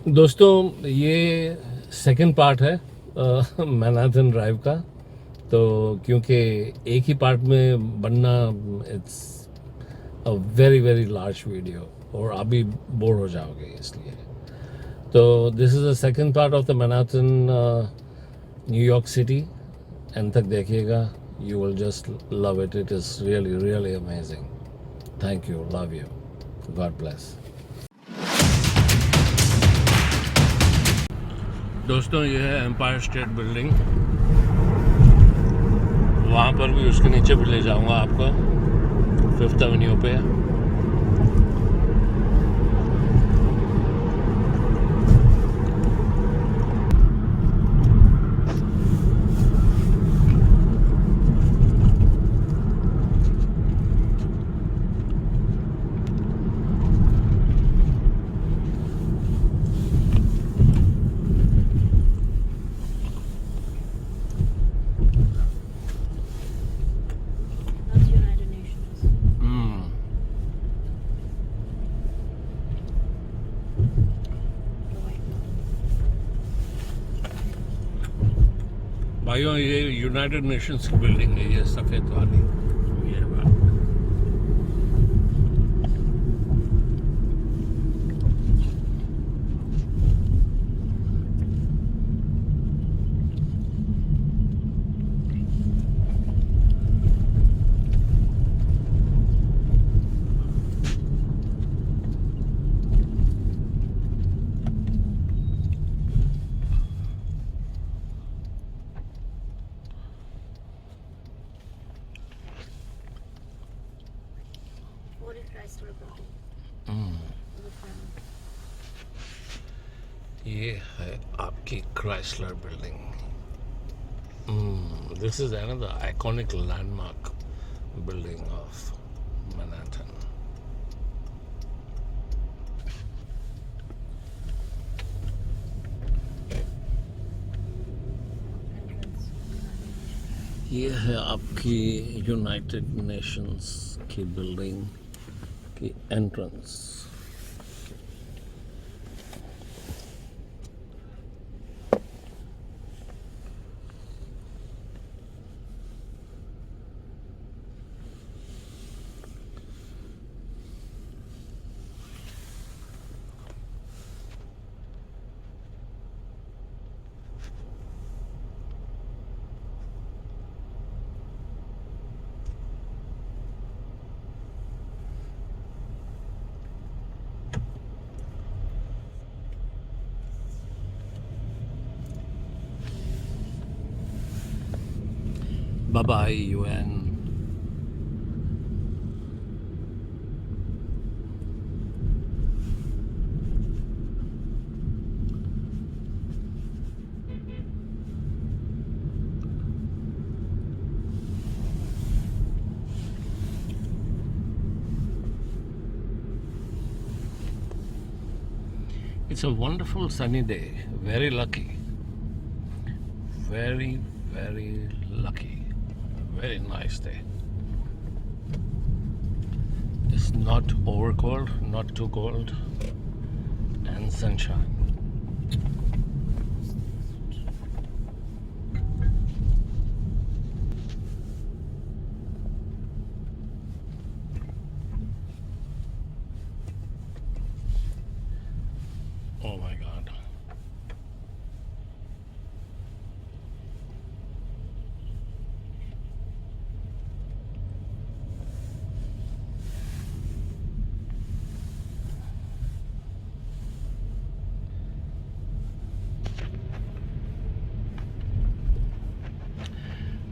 दोस्तों ये second part है मैनहट्टन ड्राइव का। तो क्योंकि एक ही पार्ट में बनना, it's a very very large video और आप भी बोर हो जाओगे, इसलिए तो this is the second part of the Manhattan New York city. And तक देखिएगा, you will just love it. It is really really amazing. Thank you, love you, God bless. दोस्तों ये है एम्पायर स्टेट बिल्डिंग। वहाँ पर भी, उसके नीचे भी ले जाऊँगा आपको, फिफ्थ एवेन्यू पे। That's United Nations. The white one. भाइयों ये यूनाइटेड नेशंस की बिल्डिंग है, ये सफ़ेद वाली। ये बात What is Chrysler building? The front. ये है आपकी Chrysler building. This is another iconic landmark building of Manhattan. Entrance. ये है आपकी यूनाइटेड नेशंस की बिल्डिंग की entrance. Bye bye, UN. It's a wonderful sunny day. Very lucky. Very, very lucky. Very nice day. It's not over cold, not too cold, and sunshine. Oh my God.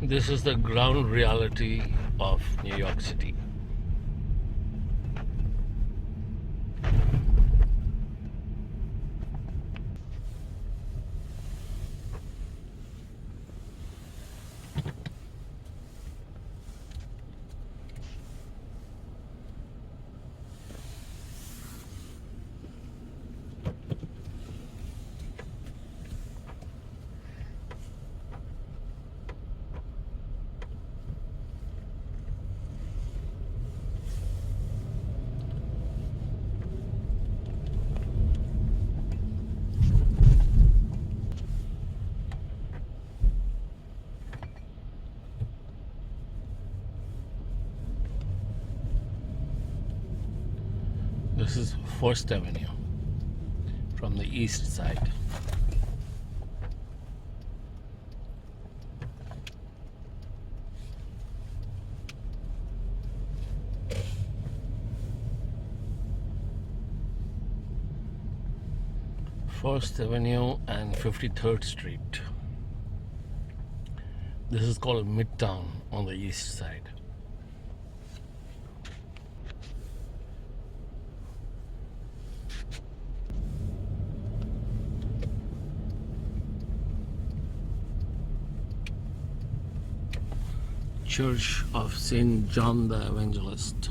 This is the ground reality of New York City. First Avenue from the east side. First Avenue and 53rd Street. This is called Midtown on the east side. Church of Saint John the Evangelist.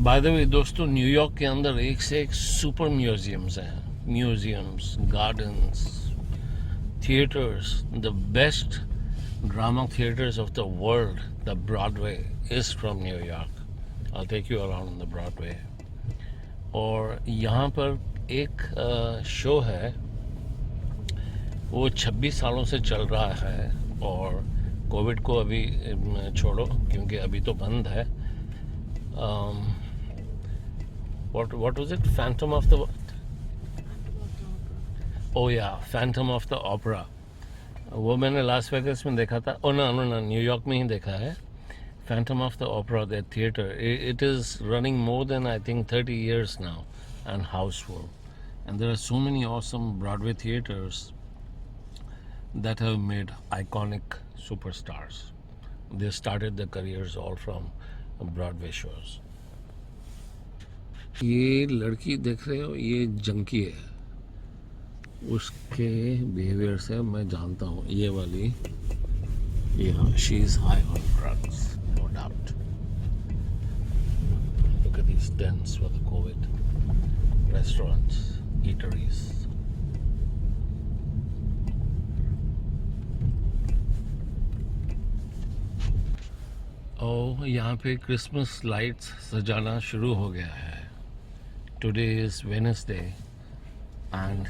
By the way दोस्तों, New York के अंदर एक से एक super museums हैं. Museums, gardens, theatres. The best drama theatres of the world, the Broadway, is from New York. I take you around the Broadway. और यहाँ पर एक शो है, वो 26 सालों से चल रहा है. और कोविड को अभी छोड़ो, क्योंकि अभी तो बंद है. What was it? Phantom of the what? Oh yeah, Phantom of the Opera. वो मैंने लास वेगस में देखा था. ना न्यूयॉर्क में ही देखा है. Phantom of the Opera, that theater. It is running more than I think 30 years now and houseful. And there are so many awesome Broadway theaters that have made iconic superstars. They started their careers all from Broadway shows. ये लड़की देख रहे हो, ये junkie है. उसके behaviour से मैं जानता हूँ. ये वाली, she is high on drugs, no doubt. Look at these dens for the COVID. Restaurants, eateries. और यहाँ पे क्रिसमस लाइट्स सजाना शुरू हो गया है. Today is Wednesday and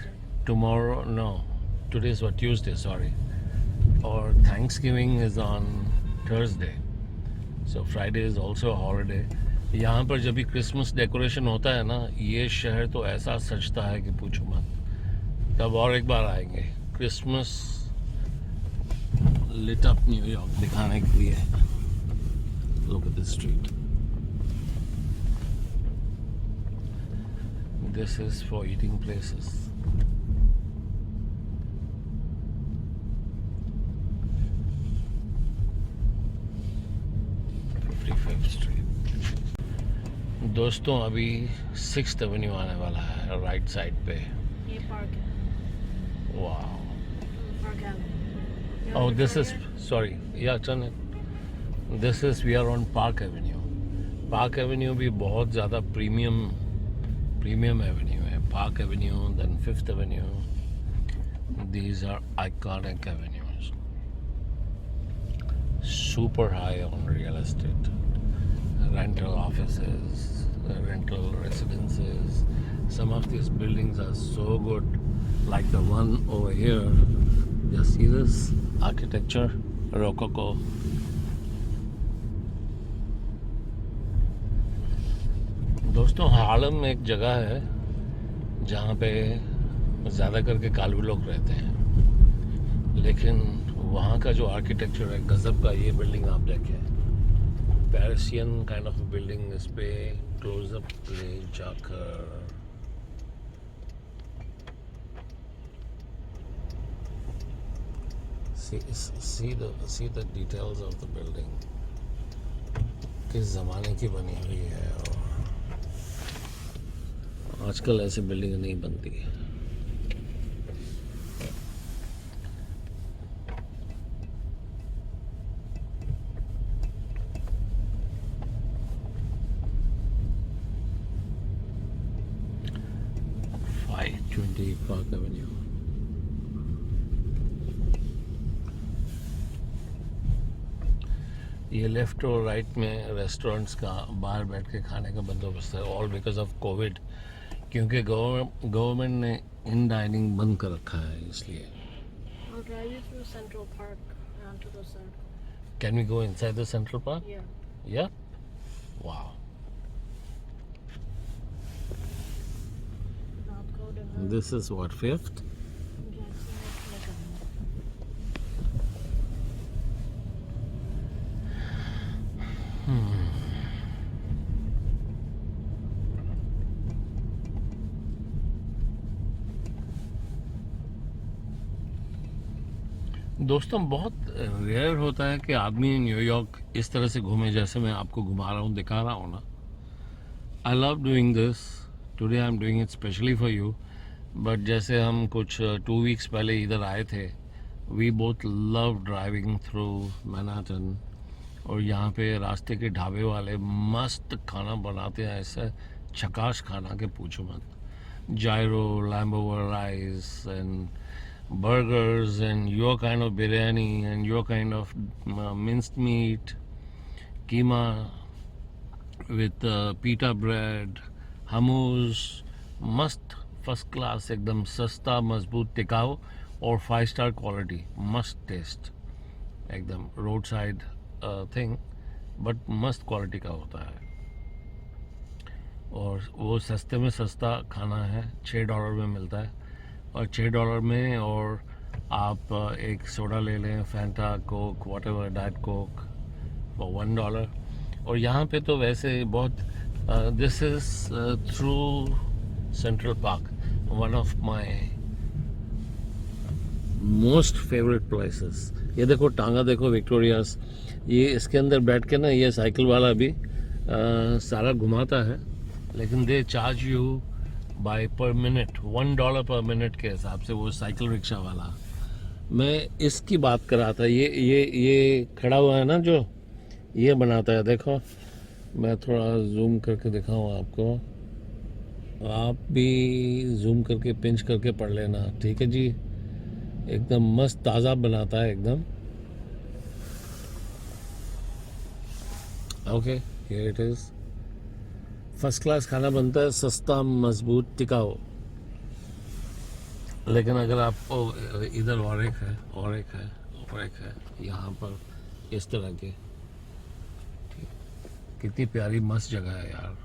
today is what, Tuesday, sorry. Or Thanksgiving is on Thursday. So Friday is also a holiday. यहाँ पर जब भी क्रिसमस डेकोरेशन होता है ना, ये शहर तो ऐसा सजता है कि पूछो मत. तब और एक बार आएंगे क्रिसमस लिट अप न्यूयॉर्क दिखाने के लिए. Look at this street. This is for eating places. दोस्तों, अभी 6th एवेन्यू आने वाला है राइट साइड पे. ये पार्क है. वाओ. पार्क है. Oh, this is, sorry. Yeah, turn it. This is, we are on Park Avenue. Park Avenue भी बहुत ज़्यादा premium avenue है. Park Avenue, then 5th Avenue. These are iconic avenues. Super high on real estate. Rental offices, rental residences. Some of these buildings are so good, like the one over here. Just see this architecture, Rococo. दोस्तों, हार्लम में एक जगह है जहाँ पे ज़्यादा करके कालवी लोग रहते हैं, लेकिन वहाँ का जो आर्किटेक्चर है गजब का. ये बिल्डिंग आप देखें, पैरिसियन काइंड ऑफ बिल्डिंग. इस पे क्लोजअप ले जाकर see the details of the building. किस ज़माने की बनी हुई है. और आजकल ऐसे बिल्डिंग नहीं बनती है. Park Avenue. ये लेफ्ट और राइट में रेस्टोरेंट्स का बाहर बैठ के खाने का बंदोबस्त है. ऑल बिकॉज ऑफ कोविड, क्योंकि गवर्नमेंट ने इन डाइनिंग बंद कर रखा है, इसलिए. I'll drive you through Central Park and to the circle. Can we go inside the Central Park? Yeah. Yeah. Wow. this is what, fifth? दोस्तों, बहुत रेयर होता है कि आदमी न्यूयॉर्क इस तरह से घूमे जैसे मैं आपको घुमा रहा हूँ, दिखा रहा हूँ ना. I love doing this. Today I am doing it specially for you. But जैसे हम कुछ 2 वीक्स पहले इधर आए थे, we both love driving through Manhattan. और यहाँ पे रास्ते के ढाबे वाले मस्त खाना बनाते हैं, ऐसा झकाश खाना के पूछो मत. Gyro, lamb over rice and burgers and your kind of biryani and your kind of minced meat, keema with pita bread, hummus, mast first class, एकदम सस्ता मजबूत टिकाऊ और 5-star quality, must taste. एकदम रोड साइड थिंग बट मस्त quality का होता है. और वो सस्ते में सस्ता खाना है, $6 में मिलता है. और $6 में और आप एक सोडा ले लें, Fanta, Coke, what ever, diet Coke for $1. और यहाँ पे तो वैसे बहुत this is through central park, one of my most favourite places. ये देखो टांगा, देखो विक्टोरियास. ये इसके अंदर बैठ के ना ये साइकिल वाला भी सारा घुमाता है, लेकिन they charge you by per minute, $1 per minute के हिसाब से, वो साइकिल रिक्शा वाला. मैं इसकी बात कर रहा था. ये खड़ा हुआ है ना जो ये बनाता है, देखो मैं थोड़ा जूम करके दिखाऊं आपको. आप भी जूम करके पिंच करके पढ़ लेना, ठीक है जी. एकदम मस्त ताज़ा बनाता है एकदम. Okay, here it is. First class खाना बनता है, सस्ता, मजबूत, टिकाऊ. लेकिन अगर आपको इधर और एक है यहाँ पर इस तरह के, कितनी प्यारी मस्त जगह है यार.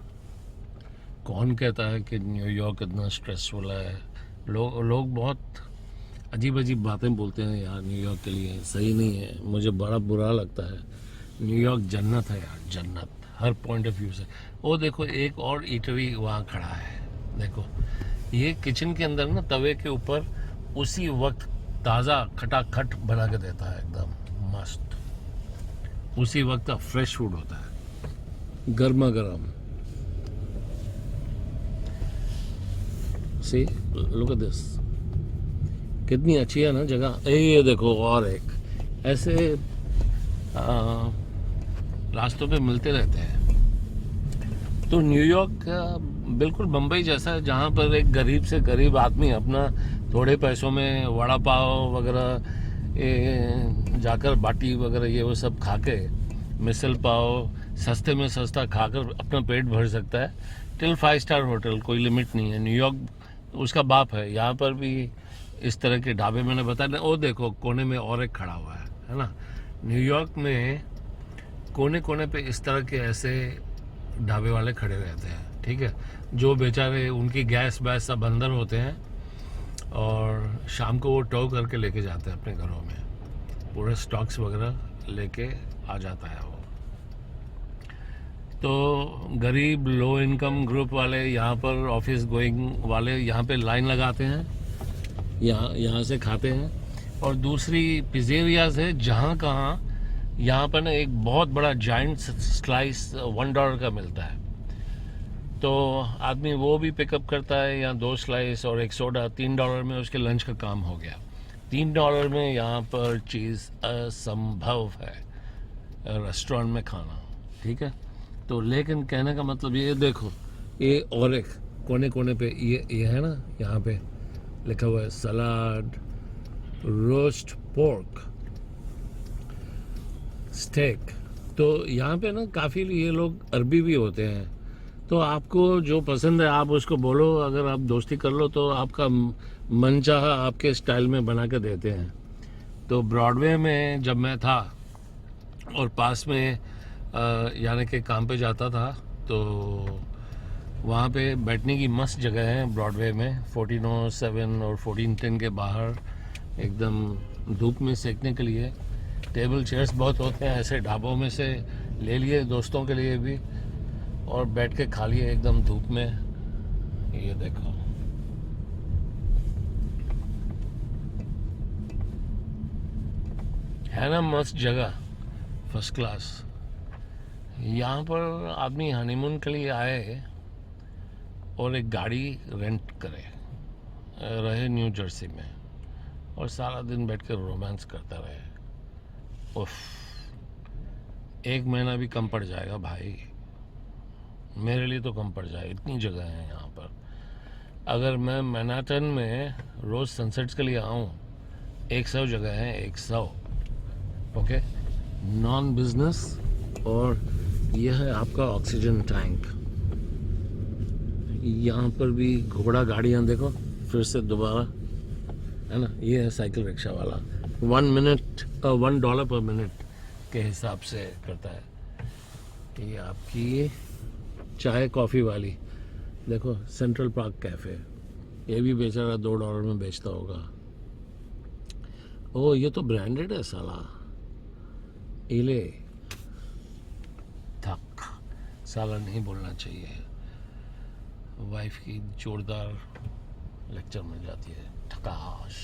कौन कहता है कि न्यूयॉर्क इतना स्ट्रेसफुल है. लोग बहुत अजीब अजीब बातें बोलते हैं यार न्यूयॉर्क के लिए. सही नहीं है, मुझे बड़ा बुरा लगता है. न्यूयॉर्क जन्नत है यार, जन्नत हर पॉइंट ऑफ व्यू से. वो देखो एक और ईटरी वहाँ खड़ा है, देखो. ये किचन के अंदर ना तवे के ऊपर उसी वक्त ताज़ा खटाखट बना के देता है, एकदम मस्त. उसी वक्त फ्रेश फूड होता है, गर्मा गर्म. सी, लुक एट दिस. कितनी अच्छी है ना जगह. ये देखो और एक ऐसे रास्तों पे मिलते रहते हैं. तो न्यूयॉर्क बिल्कुल बम्बई जैसा है, जहाँ पर एक गरीब से गरीब आदमी अपना थोड़े पैसों में वड़ा पाव वगैरह जाकर बाटी वगैरह ये वो सब खा के, मिसल पाव सस्ते में सस्ता खाकर अपना पेट भर सकता है. टिल 5-star होटल, कोई लिमिट नहीं है. न्यूयॉर्क उसका बाप है. यहाँ पर भी इस तरह के ढाबे मैंने बताया. वो देखो कोने में और एक खड़ा हुआ है ना. न्यूयॉर्क में कोने कोने पे इस तरह के ऐसे ढाबे वाले खड़े रहते हैं, ठीक है, जो बेचारे उनकी गैस वैस सब अंदर होते हैं और शाम को वो टो करके लेके जाते हैं अपने घरों में. पूरे स्टॉक्स वगैरह लेके आ जाता है वो. तो गरीब लो इनकम ग्रुप वाले यहाँ पर, ऑफिस गोइंग वाले यहाँ पे लाइन लगाते हैं, यहाँ से खाते हैं. और दूसरी पिज़्ज़ेरियाज़ है जहाँ कहाँ यहाँ पर ना एक बहुत बड़ा जाइंट स्लाइस $1 का मिलता है. तो आदमी वो भी पिकअप करता है, या 2 स्लाइस और एक सोडा. $3 में उसके लंच का काम हो गया. $3 में यहाँ पर चीज़ असंभव है रेस्टोरेंट में खाना, ठीक है. तो लेकिन कहने का मतलब ये देखो, ये और एक कोने कोने पे ये है ना, यहाँ पे लिखा हुआ है सलाद, रोस्ट पोर्क, स्टेक. तो यहाँ पे ना काफ़ी ये लोग अरबी भी होते हैं. तो आपको जो पसंद है आप उसको बोलो, अगर आप दोस्ती कर लो तो आपका मनचाहा आपके स्टाइल में बना के देते हैं. तो ब्रॉडवे में जब मैं था और पास में यानी कि काम पे जाता था, तो वहाँ पे बैठने की मस्त जगह है ब्रॉडवे में 1407 और 1410 के बाहर, एकदम धूप में सेकने के लिए टेबल चेयर्स बहुत होते हैं। ऐसे ढाबों में से ले लिए दोस्तों के लिए भी और बैठ के खा लिए एकदम धूप में। ये देखो, है ना मस्त जगह, फर्स्ट क्लास। यहाँ पर आदमी हनीमून के लिए आए और एक गाड़ी रेंट करे, रहे न्यू जर्सी में, और सारा दिन बैठ कर रोमांस करता रहे। उफ, 1 महीना भी कम पड़ जाएगा भाई, मेरे लिए तो कम पड़ जाए, इतनी जगह है यहाँ पर। अगर मैं मैनहट्टन में रोज़ सनसेट्स के लिए आऊँ, 100 जगह है, 100। Okay, non business. और यह है आपका ऑक्सीजन टैंक। यहाँ पर भी घोड़ा गाड़ियाँ देखो फिर से दोबारा, है ना। ये है साइकिल रिक्शा वाला, $1 पर मिनट के हिसाब से करता है। ये आपकी चाय कॉफ़ी वाली देखो, सेंट्रल पार्क कैफ़े, ये भी बेचारा $2 में बेचता होगा। ओ, ये तो ब्रांडेड है साला। इले थक, साला नहीं बोलना चाहिए, वाइफ की जोरदार लेक्चर मिल जाती है। ठकाश।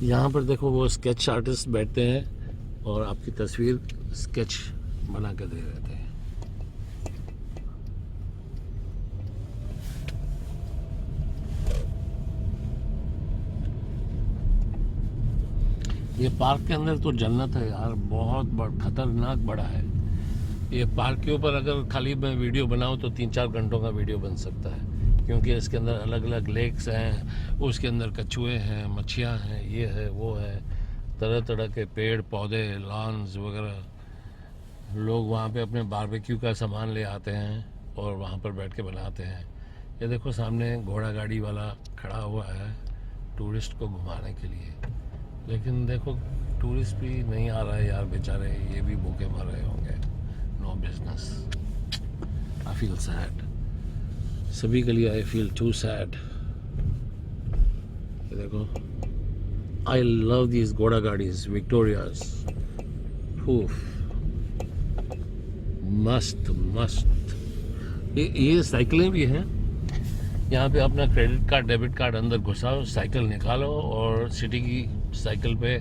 यहाँ पर देखो वो स्केच आर्टिस्ट बैठते हैं और आपकी तस्वीर स्केच बना के दे देते हैं। ये पार्क के अंदर तो जन्नत है यार, बहुत खतरनाक बड़ा है ये पार्क के ऊपर। अगर खाली मैं वीडियो बनाऊं तो 3-4 घंटों का वीडियो बन सकता है, क्योंकि इसके अंदर अलग अलग लेक्स हैं, उसके अंदर कछुए हैं, मच्छियाँ हैं, ये है वो है, तरह तरह के पेड़ पौधे, लॉन्स वगैरह। लोग वहाँ पे अपने बारबेक्यू का सामान ले आते हैं और वहाँ पर बैठ के बनाते हैं। ये देखो सामने घोड़ा गाड़ी वाला खड़ा हुआ है टूरिस्ट को घुमाने के लिए, लेकिन देखो टूरिस्ट भी नहीं आ रहा है यार, बेचारे ये भी भूखे मर रहे होंगे। No business. I feel sad, सभी के लिए आई फील टू सैड। देखो, आई लव दीज घोड़ा गाड़ीज, विक्टोरियाज। मस्त मस्त। ये साइकिलें भी हैं यहाँ पे। अपना क्रेडिट कार्ड डेबिट कार्ड अंदर घुसाओ, साइकिल निकालो और सिटी की साइकिल पे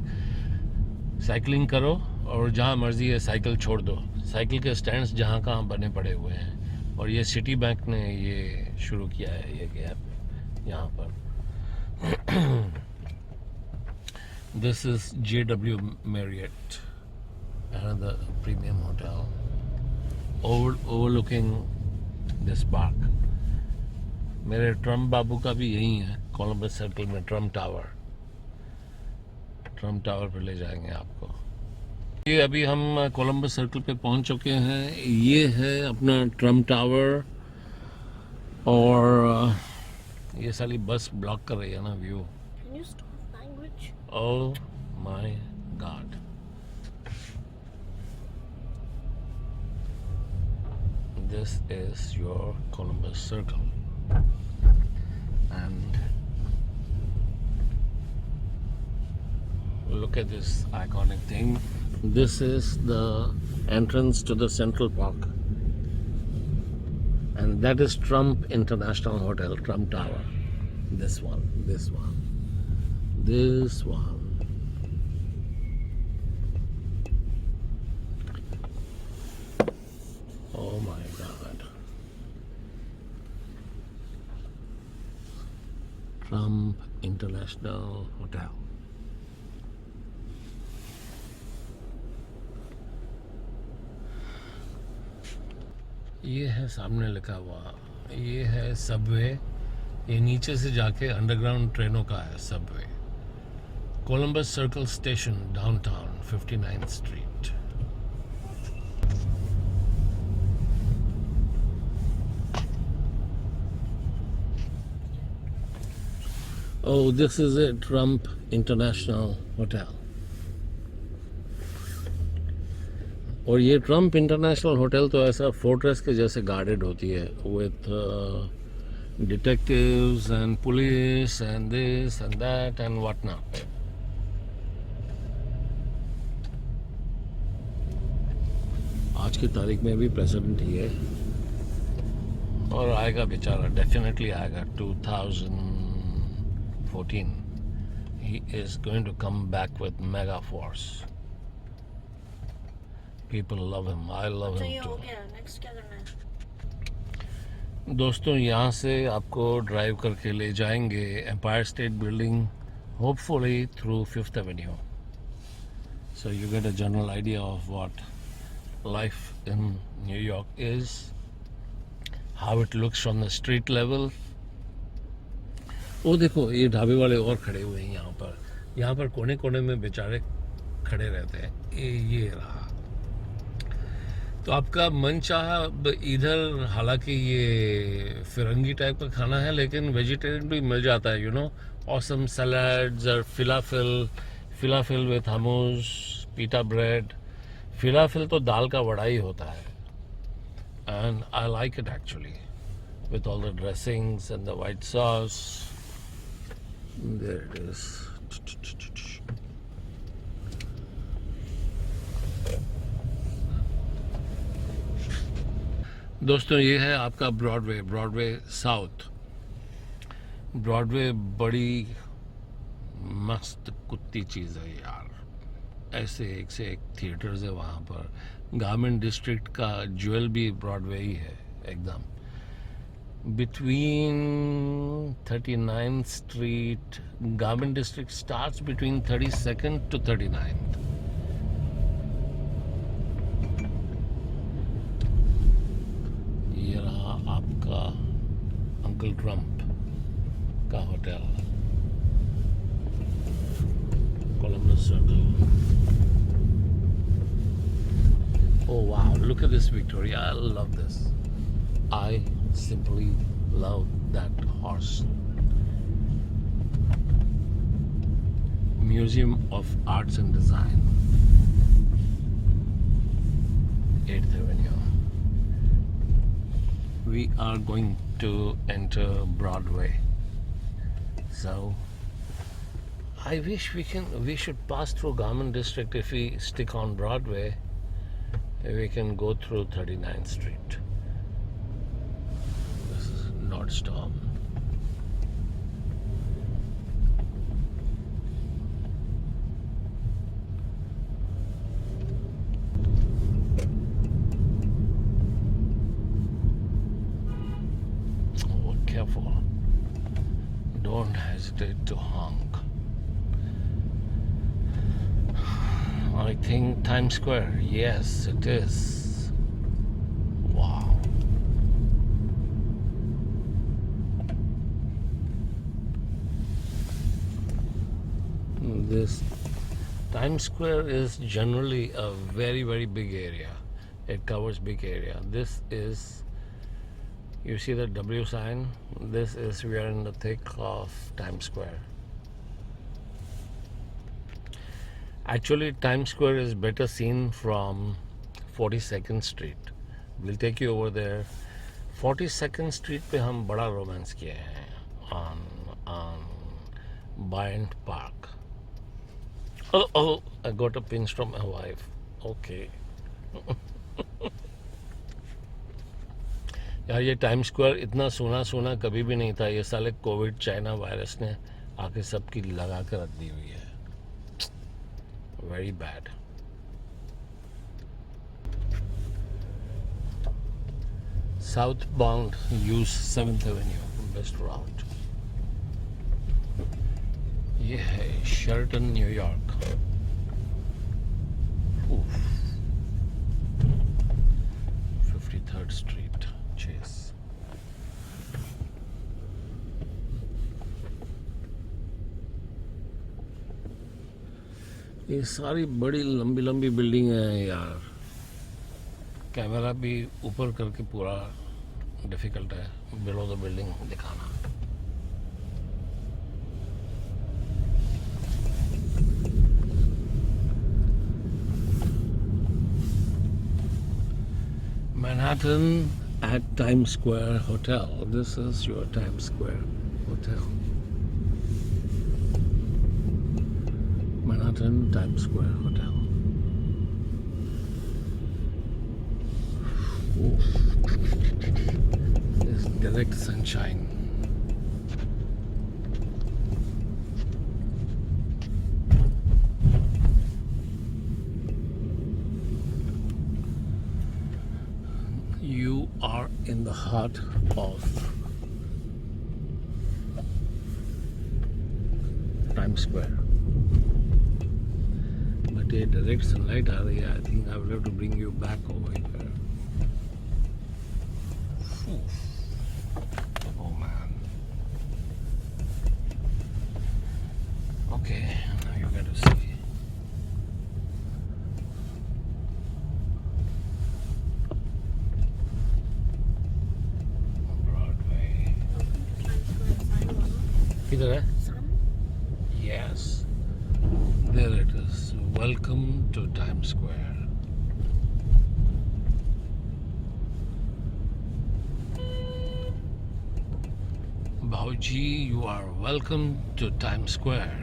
साइकिलिंग करो, और जहाँ मर्जी है साइकिल छोड़ दो। साइकिल के स्टैंड्स जहाँ कहाँ बने पड़े हुए हैं, और ये सिटी बैंक ने ये शुरू किया है ये गैप यहाँ पर। This is JW Marriott, another premium hotel overlooking this park. मेरे ट्रम्प बाबू का भी यही है, कोलंबस सर्कल में ट्रम्प टावर पर ले जाएंगे आपको। ये अभी हम कोलंबस सर्कल पे पहुंच चुके हैं। ये है अपना ट्रम्प टावर, और ये साली बस ब्लॉक कर रही है ना view. Can you stop language? Oh my God. This is your Columbus Circle, and look at this iconic thing. This is the entrance to the Central Park, and that is Trump International Hotel, Trump Tower. This one. Oh my God. Trump International Hotel. ये है सामने लिखा हुआ, ये है Subway. ये नीचे से जाके अंडरग्राउंड ट्रेनों का है Subway. Columbus circle station, downtown, 59th street. Oh, this is a Trump International Hotel. और ये ट्रम्प इंटरनेशनल होटल तो ऐसा फोर्ट्रेस के जैसे गार्डेड होती है with detectives and police and this and that and what not. आज की तारीख में भी प्रेसिडेंट ही है और आएगा बेचारा, डेफिनेटली आएगा. 2014 he is going to come back with mega force. People love him. I love तो him ये हो too. गया, नेक्स्ट क्या करना है? दोस्तों यहाँ से आपको ड्राइव करके ले जाएंगे Empire State Building, hopefully through 5th Avenue. So you get a general idea of what life in New York is, how it looks from the street level. वो देखो ये ढाबे वाले और खड़े हुए हैं यहाँ पर कोने कोने में बेचारे खड़े रहते हैं. ये रहा. तो आपका मन चाहा इधर, हालांकि ये फिरंगी टाइप का खाना है लेकिन वेजिटेरियन भी मिल जाता है. यू नो, ऑसम सैलड्स और फिलाफिल विथ हमूस, पीटा ब्रेड. फिलाफिल तो दाल का वड़ा ही होता है and I like it actually with all the dressings and the white sauce. There it is. दोस्तों ये है आपका ब्रॉडवे साउथ. ब्रॉडवे बड़ी मस्त कुत्ती चीज़ है यार. ऐसे एक से एक थिएटर्स है वहाँ पर. गारमेंट डिस्ट्रिक्ट का ज्वेल भी ब्रॉडवे ही है एकदम. Between 39th Street, Garment District starts between 32nd to 39th. ये रहा आपका अंकल ट्रम्प का hotel, Columbus Circle. Oh wow, look at this Victoria. I love this. I simply love that horse. Museum of Arts and Design, 8th Avenue. We are going to enter Broadway. So I wish we should pass through Garment District. If we stick on Broadway, we can go through 39th Street. Nordstrom. Oh, careful. Don't hesitate to honk. I think Times Square. Yes, it is. Wow. This Times Square is generally a very, very big area. It covers big area. This is, you see the W sign? This is, we are in the thick of Times Square. Actually, Times Square is better seen from 42nd Street. We'll take you over there. 42nd Street पे हम बड़ा romance किए हैं on Bryant Park. Oh, I got a pinch from my wife. Okay. यार ये time square इतना सोना कभी भी नहीं था. ये साले कोविड चाइना वायरस ने आके सबकी लगा कर रख दी हुई है. Very bad. Southbound use 7th Avenue, best route. ये है Sheraton New York. 53rd Street, Chase. ये सारी बड़ी लंबी लंबी बिल्डिंग है यार. कैमरा भी ऊपर करके पूरा डिफिकल्ट है बिलो द बिल्डिंग दिखाना. Manhattan at Times Square Hotel. This is your Times Square Hotel. Manhattan Times Square Hotel. Ooh. There's direct sunshine. You are in the heart of Times Square. But ये direct sunlight आ रही है. I think I will have to bring you back over here. Oh man. Okay, now you got to see. किधर है? Yes, there it is. Welcome to Times Square. Bauji, you are welcome to Times Square.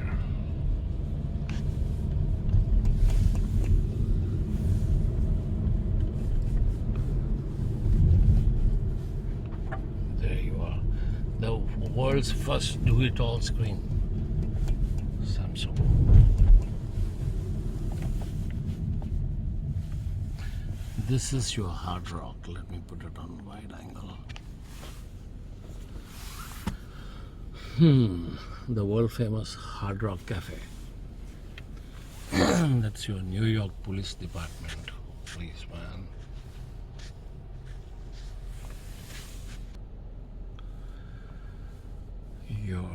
The world's first do-it-all screen, Samsung. This is your Hard Rock. Let me put it on wide angle. The world famous Hard Rock Cafe. That's your New York Police Department. Please, man. Your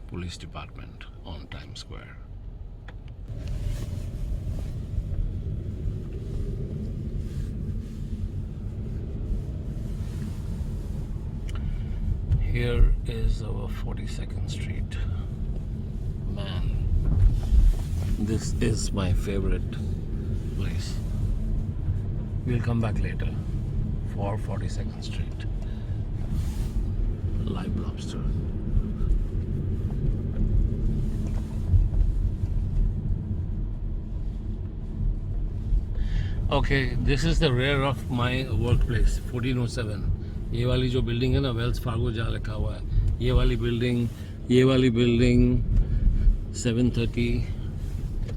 police department on Times Square. Here is our 42nd Street. Man, this is my favorite place. We'll come back later for 42nd Street. Live Lobster. Okay, this is the rear of my workplace, 1407. ये वाली जो building है ना, Wells Fargo जहाँ लिखा हुआ है, ये वाली बिल्डिंग 730,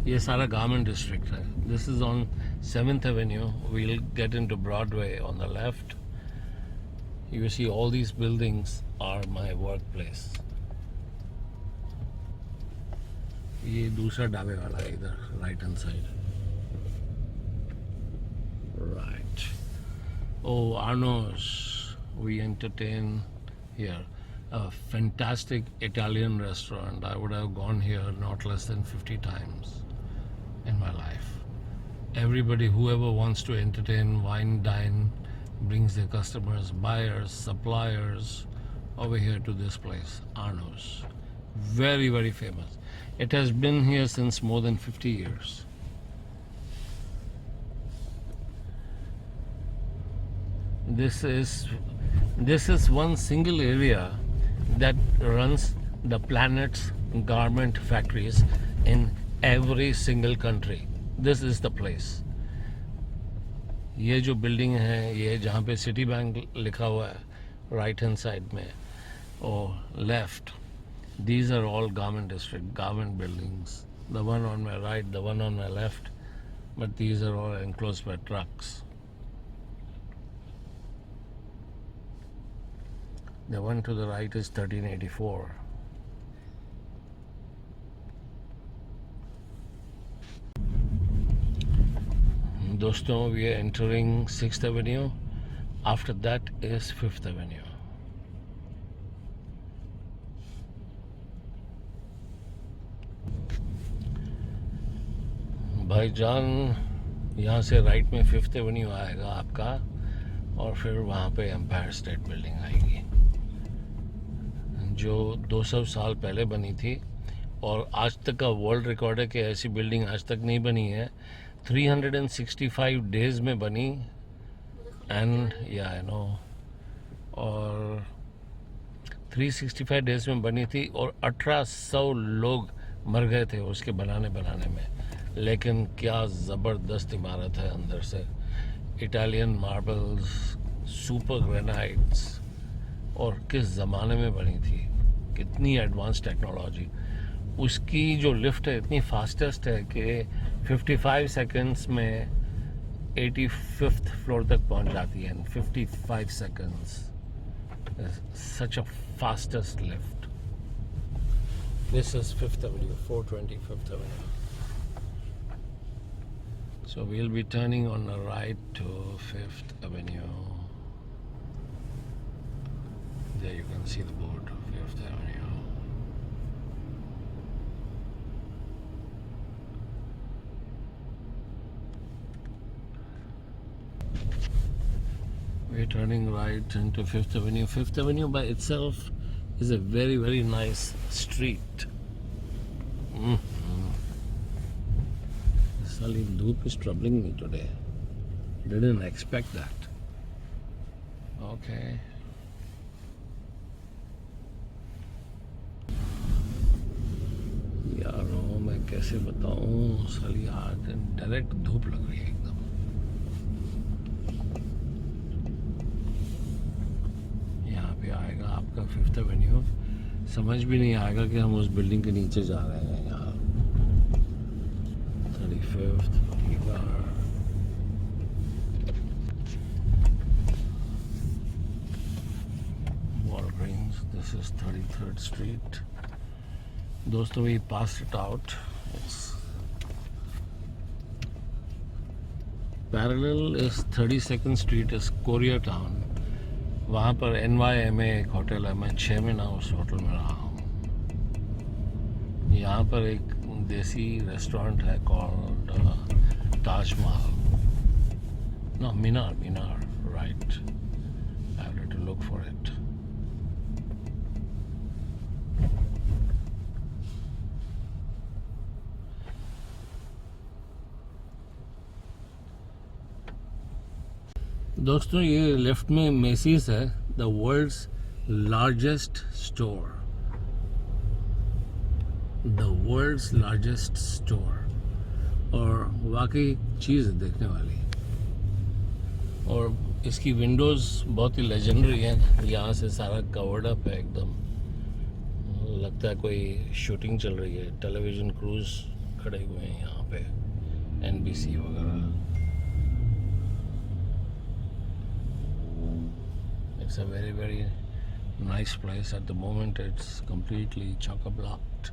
ये सारा गारमेंट डिस्ट्रिक्ट है. This is on 7th Avenue. We'll get into Broadway on the left. You see all these buildings are my workplace. ये दूसरा ढाबे वाला है इधर, right hand side. Right. Oh, Arno's. We entertain here. A fantastic Italian restaurant. I would have gone here not less than 50 times in my life. Everybody, whoever wants to entertain, wine, dine, brings their customers, buyers, suppliers over here to this place, Arno's. Very, very famous. It has been here since more than 50 years. This is one single area that runs the planet's garment factories in every single country. This is the place. ये जो building है, ये जहाँ पे city bank लिखा हुआ है right hand side में और left, these are all garment district, garment buildings. The one on my right, the one on my left, but these are all enclosed by trucks. The one to the right is 1384. Doston, we are entering 6th Avenue. After that is 5th Avenue. भाईजान, यहाँ से right में 5th Avenue आएगा आपका और फिर वहाँ पे एम्पायर स्टेट बिल्डिंग आएगी जो 200 साल पहले बनी थी और आज तक का वर्ल्ड रिकॉर्ड है कि ऐसी बिल्डिंग आज तक नहीं बनी है. 365 डेज में बनी एंड या आई नो, और 365 डेज में बनी थी और 1800 लोग मर गए थे उसके बनाने में। लेकिन क्या ज़बरदस्त इमारत है अंदर से, इटालियन मार्बल्स, सुपर ग्रेनाइट्स, और किस ज़माने में बनी थी, कितनी एडवांस टेक्नोलॉजी। उसकी जो लिफ्ट है इतनी फास्टेस्ट है कि 55 सेकंड्स में 85th फ्लोर तक पहुंच जाती है इन 55 seconds. Such a fastest lift. This is 5th Avenue, 420 5th Avenue. So we'll be turning on the right to 5th Avenue. There you can see the board, 5th Avenue. We're turning right into 5th Avenue. 5th Avenue by itself is a very, very nice street. Sali, Dhoop is troubling me today. Didn't expect that. Okay. यारो मैं कैसे बताऊं साली, आज direct धूप लग रही है एकदम। यहाँ पे आएगा आपका 5th Avenue, समझ भी नहीं आएगा कि हम उस बिल्डिंग के नीचे जा रहे हैं। यहाँ 35th Walgreens. This is 33rd Street. दोस्तों we passed it out. It's parallel is 32nd Street is Koreatown. वहाँ पर NYMA एक होटल है, मैं 6 महीना उस होटल में रहा हूँ। यहाँ पर एक देसी रेस्टोरेंट है called Taj Mahal, no minar, right, I have to look for it. दोस्तों ये लेफ्ट में मेसीज है, the world's largest store, the world's largest store, और वाकई चीज़ देखने वाली। और इसकी विंडोज़ बहुत ही लेजेंडरी हैं, यहाँ से सारा कवर्ड अप है एकदम, लगता है कोई शूटिंग चल रही है। टेलीविज़न क्रूज खड़े हुए हैं यहाँ पे, NBC वगैरह। It's a very, very nice place. At the moment it's completely chock-a-blocked.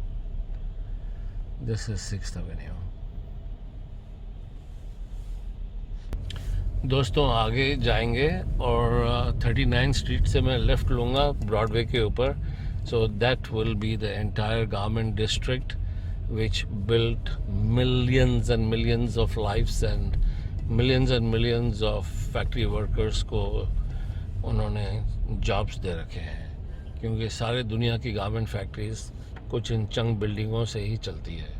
This is 6th Avenue. दोस्तों आगे जाएंगे और 39 स्ट्रीट से मैं लेफ्ट लूँगा ब्रॉडवे के ऊपर. So that will be the entire garment district which built millions and millions of lives and millions of factory workers को उन्होंने जॉब्स दे रखे हैं, क्योंकि सारे दुनिया की गारमेंट फैक्ट्रीज कुछ इन चंग बिल्डिंगों से ही चलती है.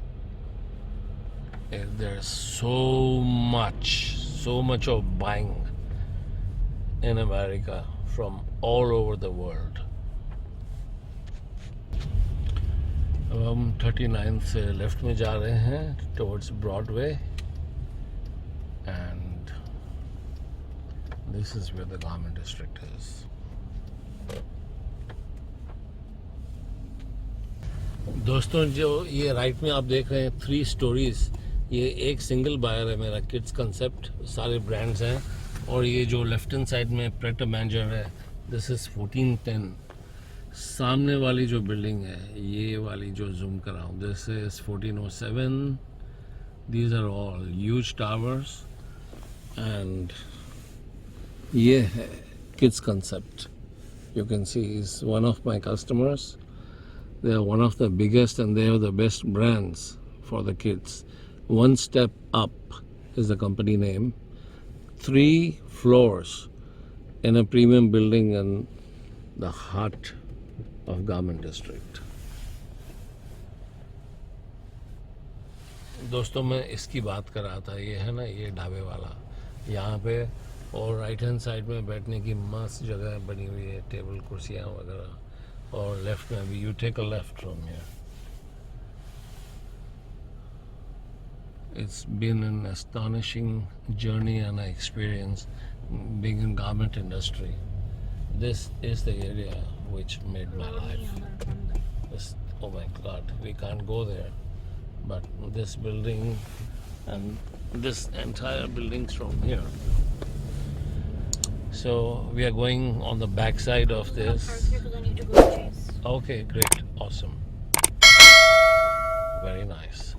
There is so much of buying in America from all over the world. अब हम 39 से लेफ्ट में जा रहे हैं towards Broadway, and this is where the garment district is. दोस्तों जो ये राइट में आप देख रहे हैं 3 स्टोरीज, ये एक सिंगल बायर है मेरा, किड्स कंसेप्ट, सारे ब्रांड्स हैं. और ये जो लेफ्ट हैंड साइड में प्रेट मैनेजर है, दिस इज़ 1410. सामने वाली जो बिल्डिंग है, ये वाली जो जूम कर रहा हूँ, this is 1407. These are all huge towers. And ये है kids concept. You can see is one of my customers. They are one of the biggest and they have the best brands for the kids. One Step Up is the company name. 3 floors in a premium building in the heart of Garment District. दोस्तों मैं इसकी बात कर रहा था, ये है ना, ये ढाबे वाला, यहाँ पे और राइट हैंड साइड में बैठने की मस्त जगह बनी हुई है, टेबल कुर्सियाँ वगैरह. और लेफ्ट में भी, you take a left from here. It's been an astonishing journey and experience being in garment industry. This is the area which made my life. This, oh my God, we can't go there. But this building and this entire building's from here. So we are going on the back side of I'm gonna this. park here because I need to go chase. Okay, great, awesome, very nice.